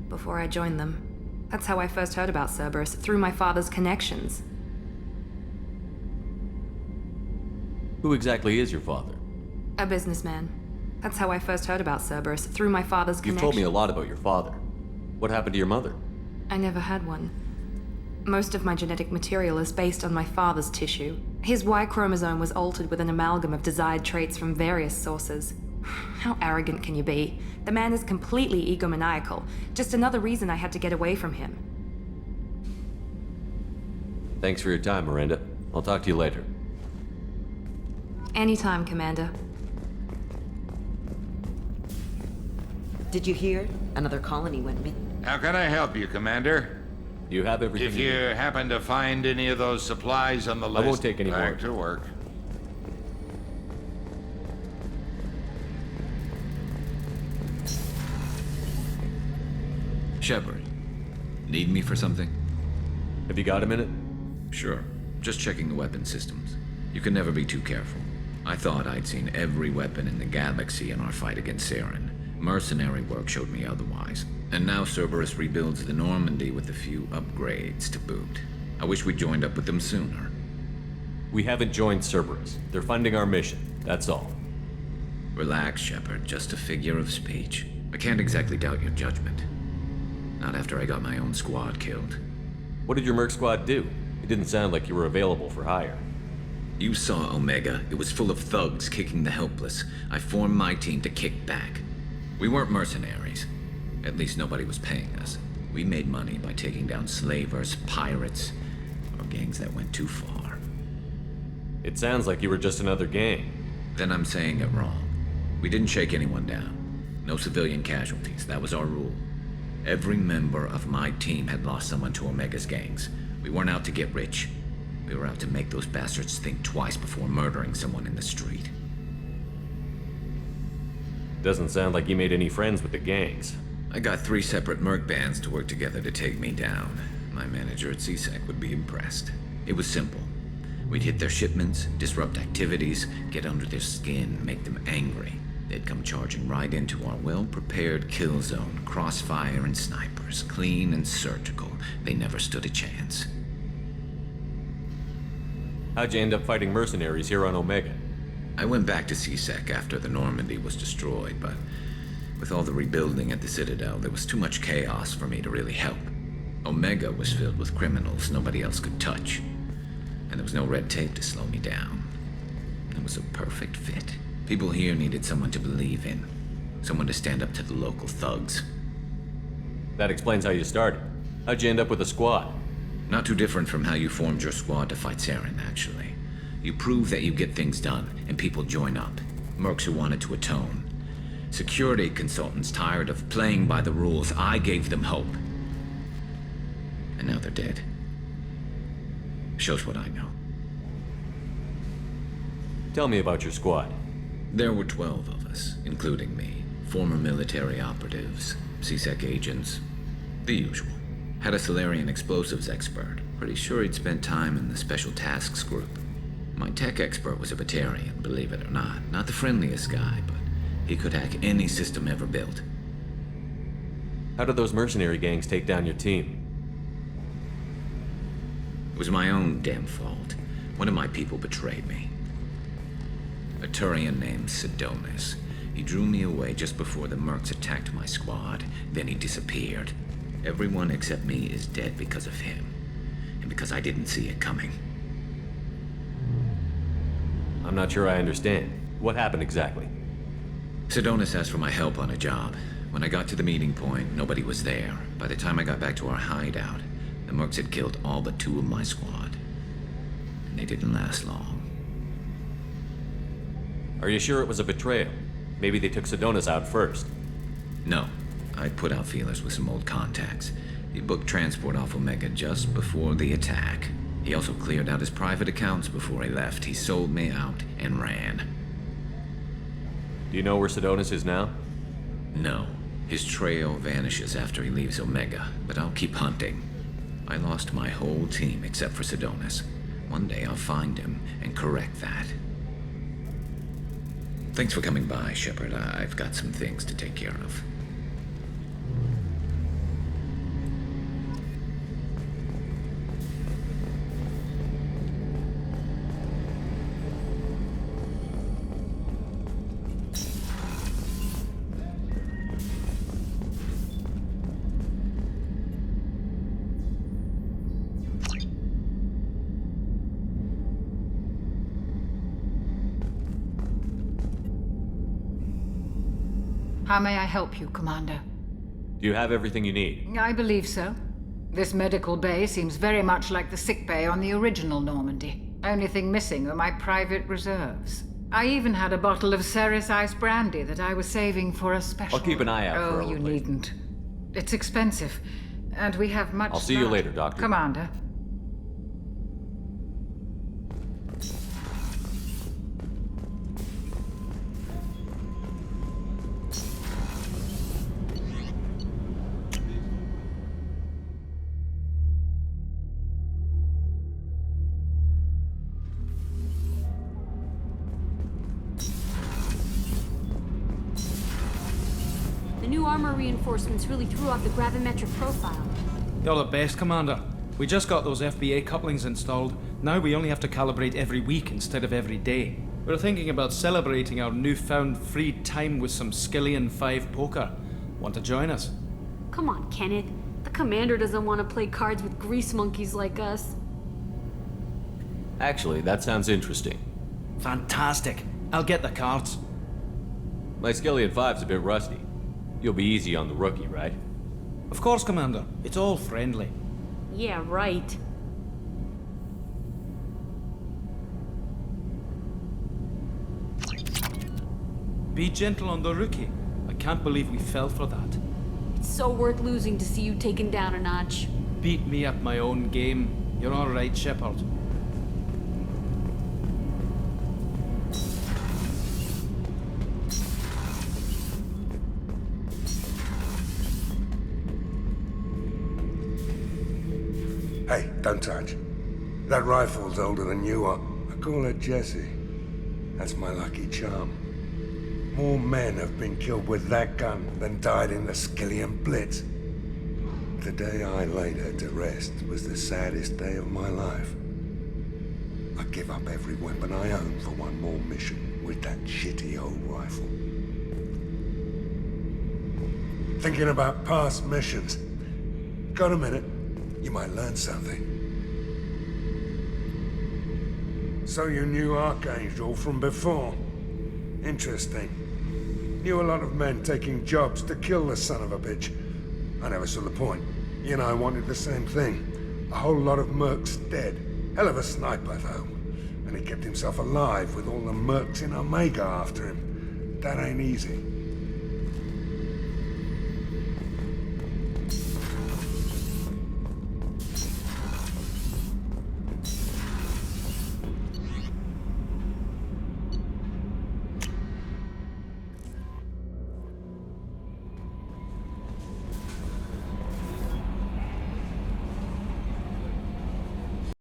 before I joined them. That's how I first heard about Cerberus, through my father's connections. Who exactly is your father? A businessman. That's how I first heard about Cerberus, through my father's You've connections. told me a lot about your father. What happened to your mother? I never had one. Most of my genetic material is based on my father's tissue. His Y chromosome was altered with an amalgam of desired traits from various sources. How arrogant can you be? The man is completely egomaniacal. Just another reason I had to get away from him. Thanks for your time, Miranda. I'll talk to you later. Anytime, Commander. Did you hear? Another colony went missing. How can I help you, Commander? You have everything If you you need. happen to find any of those supplies on the list, I won't take any more. back to work. Shepard, need me for something? Have you got a minute? Sure. Just checking the weapon systems. You can never be too careful. I thought I'd seen every weapon in the galaxy in our fight against Saren. Mercenary work showed me otherwise. And now Cerberus rebuilds the Normandy with a few upgrades to boot. I wish we joined up with them sooner. We haven't joined Cerberus. They're funding our mission. That's all. Relax, Shepard. Just a figure of speech. I can't exactly doubt your judgment. Not after I got my own squad killed. What did your merc squad do? It didn't sound like you were available for hire. You saw Omega. It was full of thugs kicking the helpless. I formed my team to kick back. We weren't mercenaries. At least nobody was paying us. We made money by taking down slavers, pirates, or gangs that went too far. It sounds like you were just another gang. Then I'm saying it wrong. We didn't shake anyone down. No civilian casualties. That was our rule. Every member of my team had lost someone to Omega's gangs. We weren't out to get rich. We were out to make those bastards think twice before murdering someone in the street. Doesn't sound like you made any friends with the gangs. I got 3 separate merc bands to work together to take me down. My manager at CSEC would be impressed. It was simple. We'd hit their shipments, disrupt activities, get under their skin, make them angry. They'd come charging right into our well-prepared kill zone, crossfire and snipers, clean and surgical. They never stood a chance. How'd you end up fighting mercenaries here on Omega? I went back to CSEC after the Normandy was destroyed, but with all the rebuilding at the Citadel, there was too much chaos for me to really help. Omega was filled with criminals nobody else could touch, and there was no red tape to slow me down. It was a perfect fit. People here needed someone to believe in, someone to stand up to the local thugs. That explains how you started. How'd you end up with a squad? Not too different from how you formed your squad to fight Saren, actually. You prove that you get things done, and people join up. Mercs who wanted to atone. Security consultants tired of playing by the rules. I gave them hope. And now they're dead. Shows what I know. Tell me about your squad. There were 12 of us, including me. Former military operatives, CSEC agents, the usual. Had a Solarian explosives expert. Pretty sure he'd spent time in the Special Tasks Group. My tech expert was a Batarian, believe it or not. Not the friendliest guy, but he could hack any system ever built. How did those mercenary gangs take down your team? It was my own damn fault. One of my people betrayed me. A Turian named Solonis. He drew me away just before the mercs attacked my squad. Then he disappeared. Everyone except me is dead because of him. And because I didn't see it coming. I'm not sure I understand. What happened exactly? Solonis asked for my help on a job. When I got to the meeting point, nobody was there. By the time I got back to our hideout, the mercs had killed all but 2 of my squad. And they didn't last long. Are you sure it was a betrayal? Maybe they took Sedonis out first. No. I put out feelers with some old contacts. He booked transport off Omega just before the attack. He also cleared out his private accounts before he left. He sold me out and ran. Do you know where Sedonis is now? No. His trail vanishes after he leaves Omega, but I'll keep hunting. I lost my whole team except for Sedonis. One day I'll find him and correct that. Thanks for coming by, Shepard. I've got some things to take care of. How may I help you, Commander? Do you have everything you need? I believe so. This medical bay seems very much like the sick bay on the original Normandy. Only thing missing are my private reserves. I even had a bottle of Ceres Ice Brandy that I was saving for a special... I'll keep an eye out for a Oh, you replacement. needn't. It's expensive, and we have much... I'll see you later, Doctor. Commander. The new armor reinforcements really threw off the gravimetric profile. You're the best, Commander. We just got those FBA couplings installed. Now we only have to calibrate every week instead of every day. We're thinking about celebrating our newfound free time with some Skillian 5 poker. Want to join us? Come on, Kenneth. The commander doesn't want to play cards with grease monkeys like us. Actually, that sounds interesting. Fantastic. I'll get the cards. My Skillian 5's a bit rusty. You'll be easy on the rookie, right? Of course, Commander. It's all friendly. Yeah, right. Be gentle on the rookie. I can't believe we fell for that. It's so worth losing to see you taken down a notch. Beat me at my own game. You're all right, Shepard. Hey, don't touch. That rifle's older than you are. I call her Jessie. That's my lucky charm. More men have been killed with that gun than died in the Skillian Blitz. The day I laid her to rest was the saddest day of my life. I give up every weapon I own for one more mission with that shitty old rifle. Thinking about past missions. Got a minute? You might learn something. So you knew Archangel from before? Interesting. Knew a lot of men taking jobs to kill the son of a bitch. I never saw the point. You and I wanted the same thing. A whole lot of mercs dead. Hell of a sniper, though. And he kept himself alive with all the mercs in Omega after him. That ain't easy.